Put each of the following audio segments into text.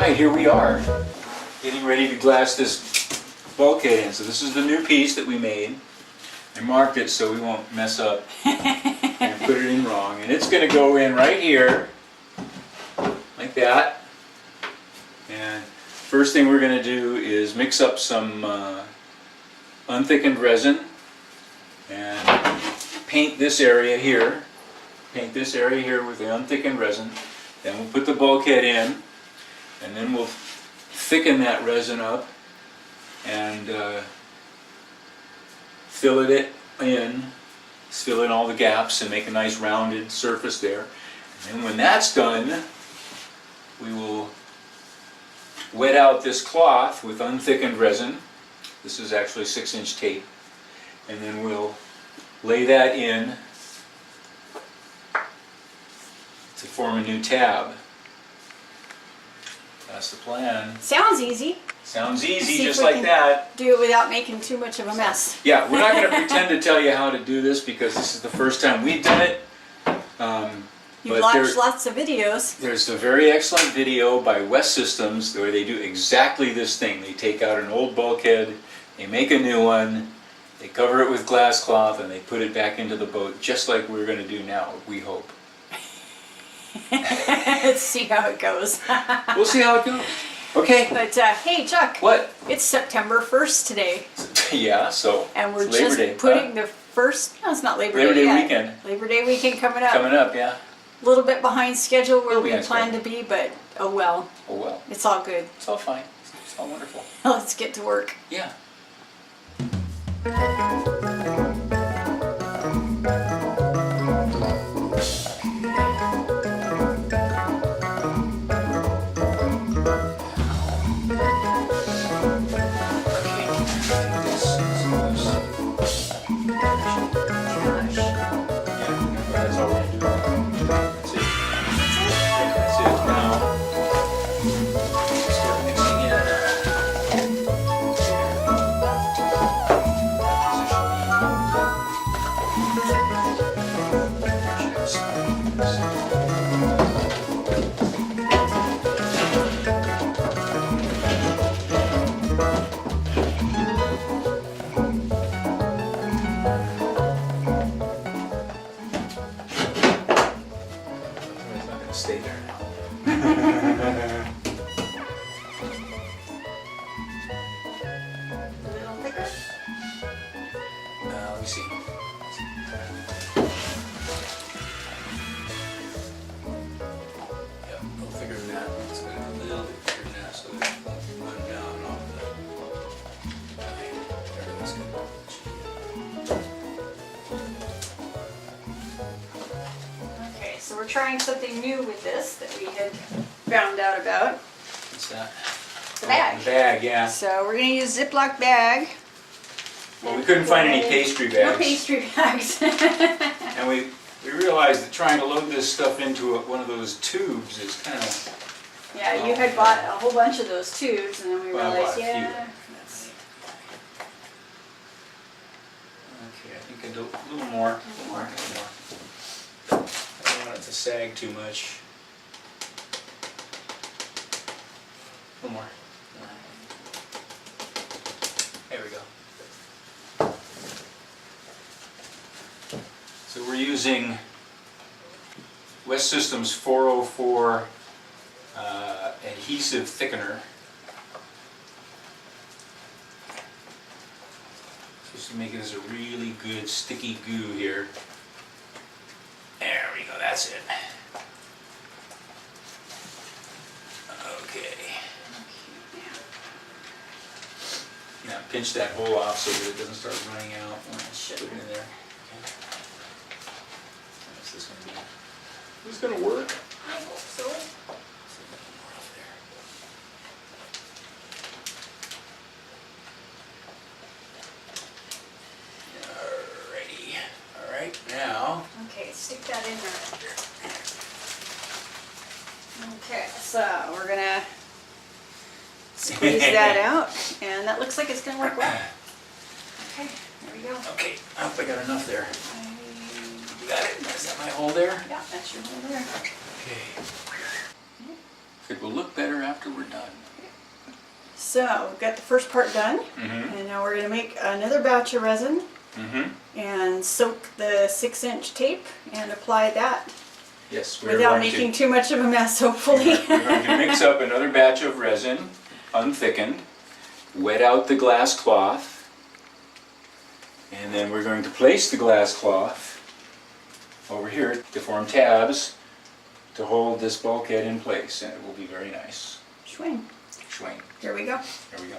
Alright, here we are, getting ready to glass this bulkhead in. So this is the new piece that we made. I marked it so we won't mess up and put it in wrong. And it's going to go in right here, like that. And first thing we're going to do is mix up some unthickened resin and paint this area here. Paint this area here with the unthickened resin. Then we'll put the bulkhead in, and then we'll thicken that resin up and fill it in, fill in all the gaps and make a nice rounded surface there. And then when that's done, we will wet out this cloth with unthickened resin. This is actually 6-inch tape. And then we'll lay that in to form a new tab. That's the plan. Sounds easy. Sounds easy, just like that. Do it without making too much of a mess. Yeah, we're not going to pretend to tell you how to do this because this is the first time we've done it. You've watched lots of videos. There's a very excellent video by West Systems where they do exactly this thing. They take out an old bulkhead, they make a new one, they cover it with glass cloth, and they put it back into the boat just like we're going to do now, we hope. Let's see how it goes. We'll see how it goes. Okay. But hey, Chuck. What? It's September 1st today. Yeah, so and we're it's Labor just Day. putting the first. No, it's not Labor Day. Labor Day yet. weekend. Labor Day weekend coming up. Coming up, yeah. A little bit behind schedule where we behind planned to be, but oh well. Oh well. It's all good. It's all fine. It's all wonderful. Let's get to work. Yeah. Stay there now. A little thicker. Let me see. Yep, a little thicker than that. It's a little bit thicker than that, so it won't run down off the. Okay, everything's good. Okay, so we're trying something new with this that we had found out about. What's that? The bag. The bag, yeah. So we're going to use Ziploc bag. Well, we couldn't find any pastry bags. No pastry bags. And we realized that trying to load this stuff into one of those tubes is kind of... Yeah, you had bought a whole bunch of those tubes, and then we Well, I realized, bought a few. yeah. That's Okay, I think a little more. I don't want it to sag too much. A little more. There we go. So we're using West Systems 404 adhesive thickener. Just to make this a really good sticky goo here. There we go, that's it. Okay. Now pinch that hole off so that it doesn't start running out when it's put it in there. Okay. Is this going to be? Is this going to work? I hope so. Alrighty. Alright, now. Okay, stick that in there. Okay, so we're gonna squeeze that out, and that looks like it's gonna work well. Okay, there we go. Okay, I hope I got enough there. You got it? Is that my hole there? Yeah, that's your hole there. Okay. It will look better after we're done. So we've got the first part done, and now we're going to make another batch of resin and soak the 6-inch tape and apply that Yes, we're without going making too much of a mess, hopefully. we're going to mix up another batch of resin, unthickened, wet out the glass cloth, and then we're going to place the glass cloth over here to form tabs to hold this bulkhead in place, and it will be very nice. Swing. Swing. Here we go. There we go.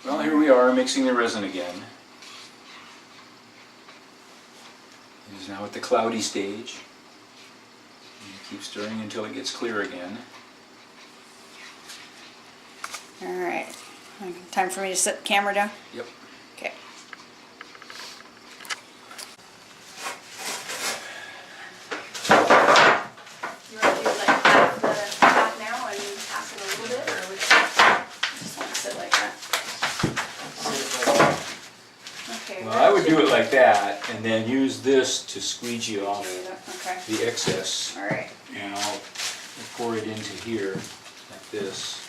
Well, here we are mixing the resin again. It is now at the cloudy stage. And keep stirring until it gets clear again. All right. Time for me to set the camera down? Yep. Okay. You want to do like half the top now and pass it a little bit, or we just want to sit like that? Okay. Well, I would do it like that, and then use this to squeegee off Okay. the excess, All right. and I'll pour it into here, like this.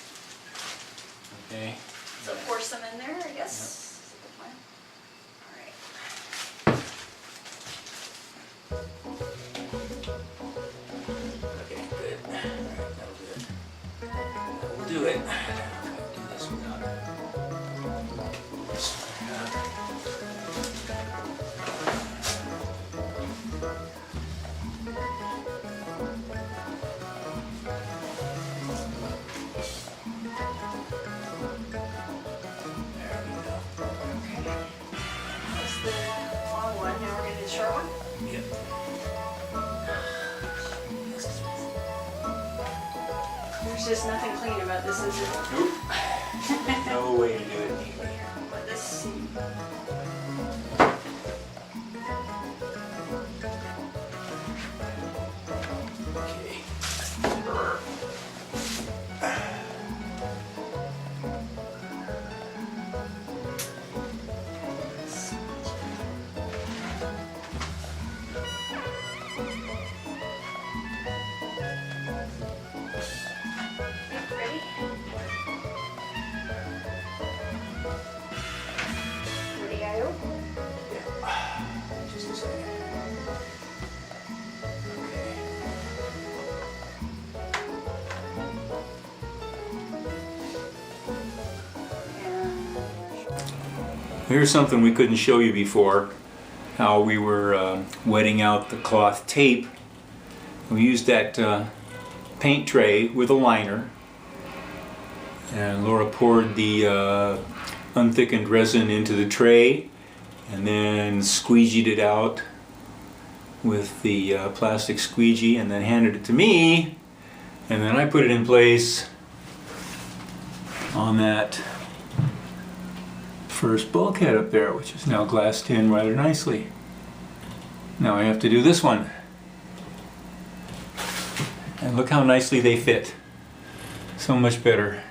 Okay? So pour some in there, I guess. Is that the plan? All right. Okay, good. Alright, that'll do it. That will do it. Do this without this one up. There we go. Okay. That's the long one. Now we're going to do the short one. Yep. There's just nothing clean about this, is it? Nope. No way to do it neatly. Let this see. Okay. Ready? Ready, Io? Yeah. Just a second. Okay. Here's something we couldn't show you before, how we were wetting out the cloth tape. We used that paint tray with a liner, and Laura poured the unthickened resin into the tray and then squeegeed it out with the plastic squeegee and then handed it to me, and then I put it in place on that first bulkhead up there, which is now glassed in rather nicely. Now I have to do this one. And look how nicely they fit. So much better.